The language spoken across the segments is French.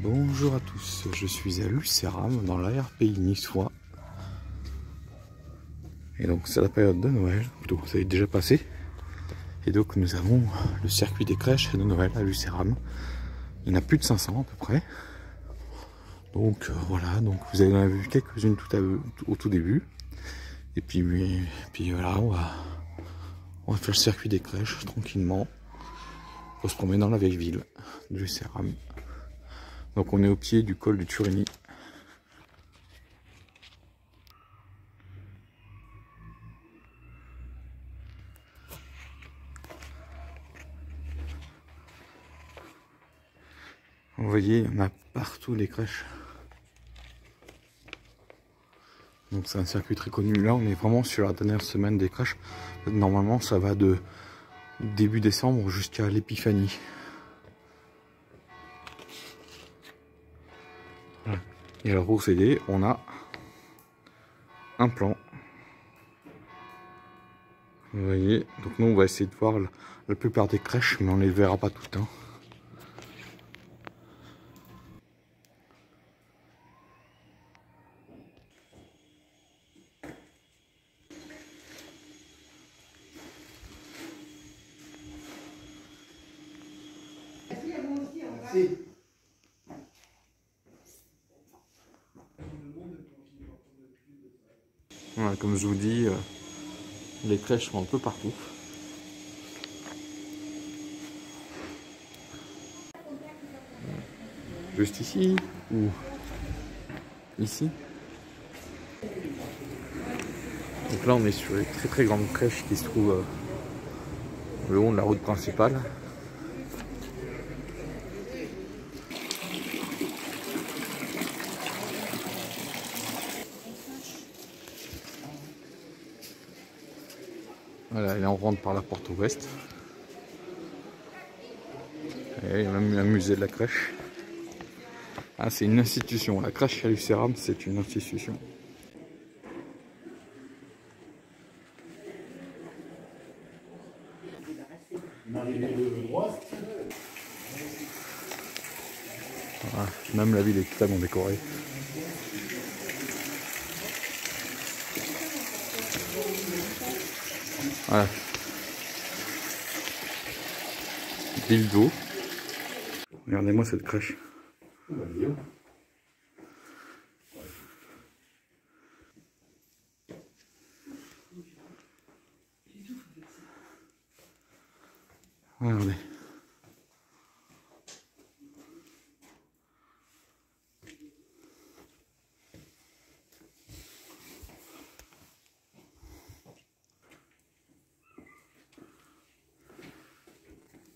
Bonjour à tous, je suis à Lucéram dans l'ARPI niçois. Et donc c'est la période de Noël, plutôt ça est déjà passé. Et donc nous avons le circuit des crèches de Noël à Lucéram. Il y en a plus de 500 à peu près. Donc voilà, donc vous avez vu quelques-unes au tout début. Et puis voilà, on va faire le circuit des crèches tranquillement. On va se promener dans la vieille ville de Lucéram. Donc on est au pied du col du Turini. Vous voyez, on a partout les crèches. Donc c'est un circuit très connu. Là on est vraiment sur la dernière semaine des crèches. Normalement ça va de début décembre jusqu'à l'épiphanie. Voilà. Et alors pour s'aider, on a un plan. Vous voyez, donc nous on va essayer de voir la plupart des crèches, mais on ne les verra pas toutes. Hein. Merci. Voilà, comme je vous dis, les crèches sont un peu partout. Juste ici ou ici. Donc là on est sur une très grande crèche qui se trouve le long de la route principale. Voilà, et là on rentre par la porte ouest. Et il y a même un musée de la crèche. Ah, c'est une institution. La crèche à Lucéram, c'est une institution. Voilà, même la ville est totalement décorée. Voilà. Ville d'eau. Regardez-moi cette crèche. Regardez.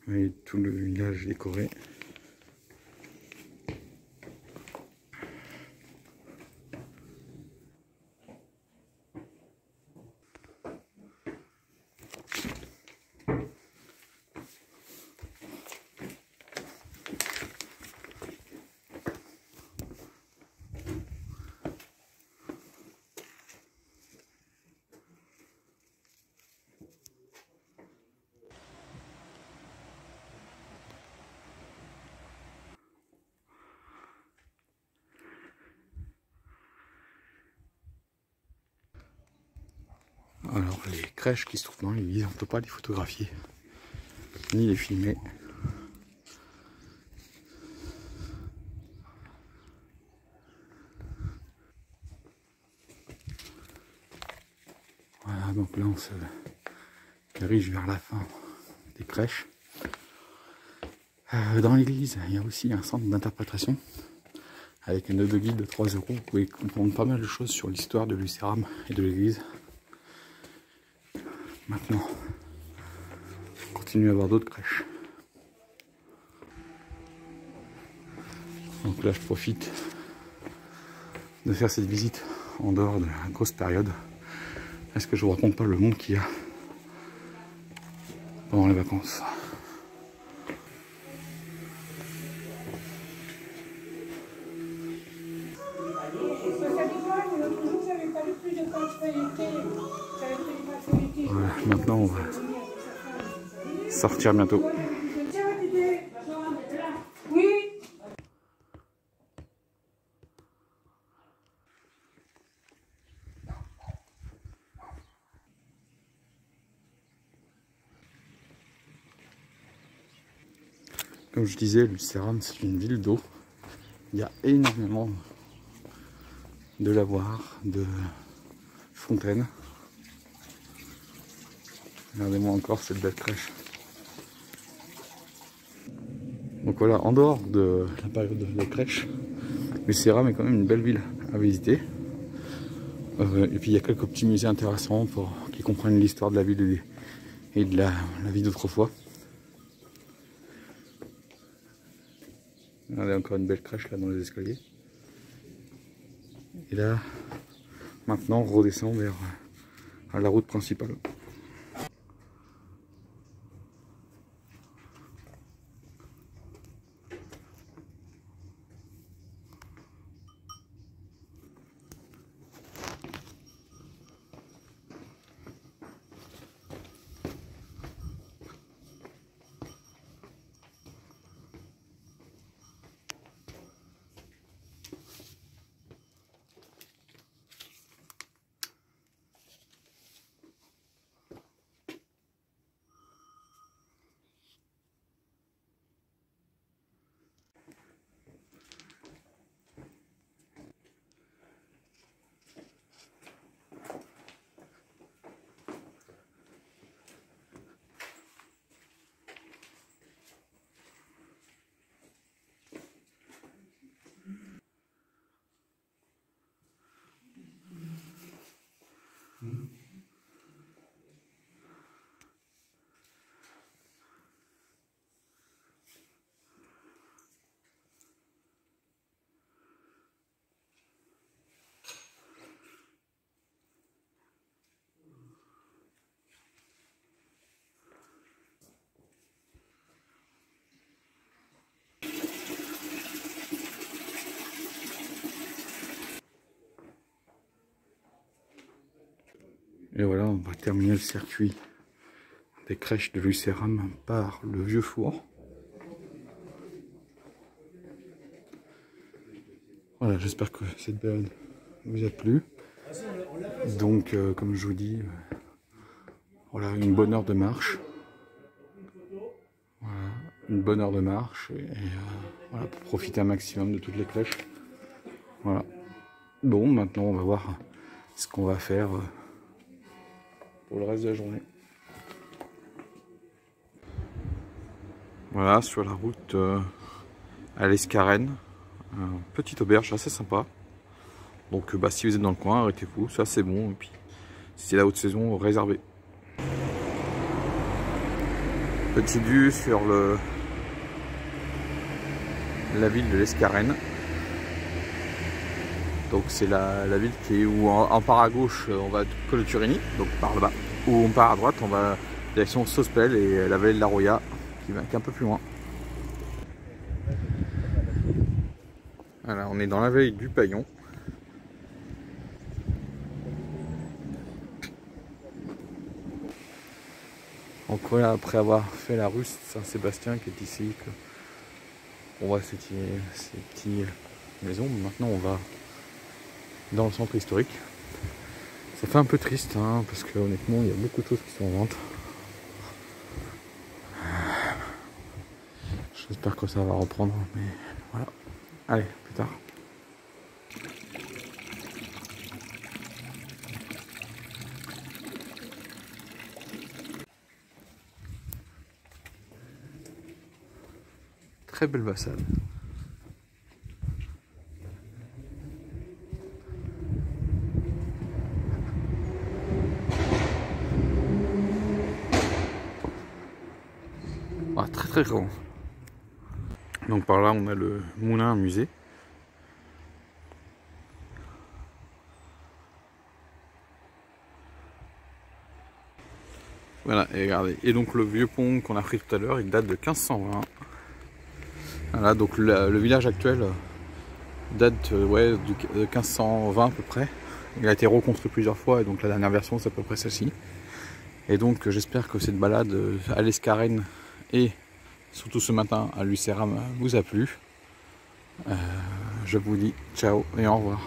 Et tout le village décoré. Alors les crèches qui se trouvent dans l'église, on ne peut pas les photographier, ni les filmer. Voilà, donc là on se dirige vers la fin des crèches. Dans l'église, il y a aussi un centre d'interprétation avec une note de guide de 3 €. Vous pouvez comprendre pas mal de choses sur l'histoire de Lucéram et de l'église. Maintenant, on continue à voir d'autres crèches. Donc là, je profite de faire cette visite en dehors de la grosse période. Est-ce que je vous raconte pas le monde qu'il y a pendant les vacances? Voilà, maintenant on va sortir bientôt. Comme je disais, Lucéram, c'est une ville d'eau. Il y a énormément de lavoirs, de fontaines. Regardez-moi encore cette belle crèche. Donc voilà, en dehors de la période de la crèche, Lucéram est quand même une belle ville à visiter. Et puis il y a quelques petits musées intéressants qui comprennent l'histoire de la ville et de la vie d'autrefois. Regardez, encore une belle crèche là dans les escaliers. Et là, maintenant on redescend vers la route principale. Et voilà, on va terminer le circuit des crèches de Lucéram par le vieux four. Voilà, j'espère que cette balade vous a plu. Donc, comme je vous dis, voilà, une bonne heure de marche. Voilà, une bonne heure de marche et voilà, pour profiter un maximum de toutes les crèches. Voilà. Bon, maintenant on va voir ce qu'on va faire pour le reste de la journée. Voilà, sur la route à l'Escarène, petite auberge assez sympa. Donc si vous êtes dans le coin, arrêtez-vous, ça c'est bon. Et puis si c'est la haute saison, réservez. Petite vue sur la ville de l'Escarène. Donc c'est la ville qui est où en part à gauche on va à Col de Turini, donc par là-bas. Où on part à droite, on va direction Sospel et la vallée de la Roya qui est un peu plus loin. Voilà, on est dans la vallée du Paillon. Donc voilà, après avoir fait la rue Saint-Sébastien qui est ici, on voit ces petites maisons. Maintenant on va dans le centre historique. Ça fait un peu triste hein, parce que honnêtement il y a beaucoup de choses qui sont en vente. J'espère que ça va reprendre, mais voilà. Allez, plus tard. Très belle façade. Ah, très très grand. Donc par là on a le moulin musée. Voilà, et regardez. Et donc le vieux pont qu'on a pris tout à l'heure, il date de 1520. Voilà, donc le village actuel date ouais, de 1520 à peu près. Il a été reconstruit plusieurs fois et donc la dernière version c'est à peu près celle-ci. Et donc j'espère que cette balade à l'Escarène et surtout ce matin à Lucéram vous a plu. Je vous dis ciao et au revoir.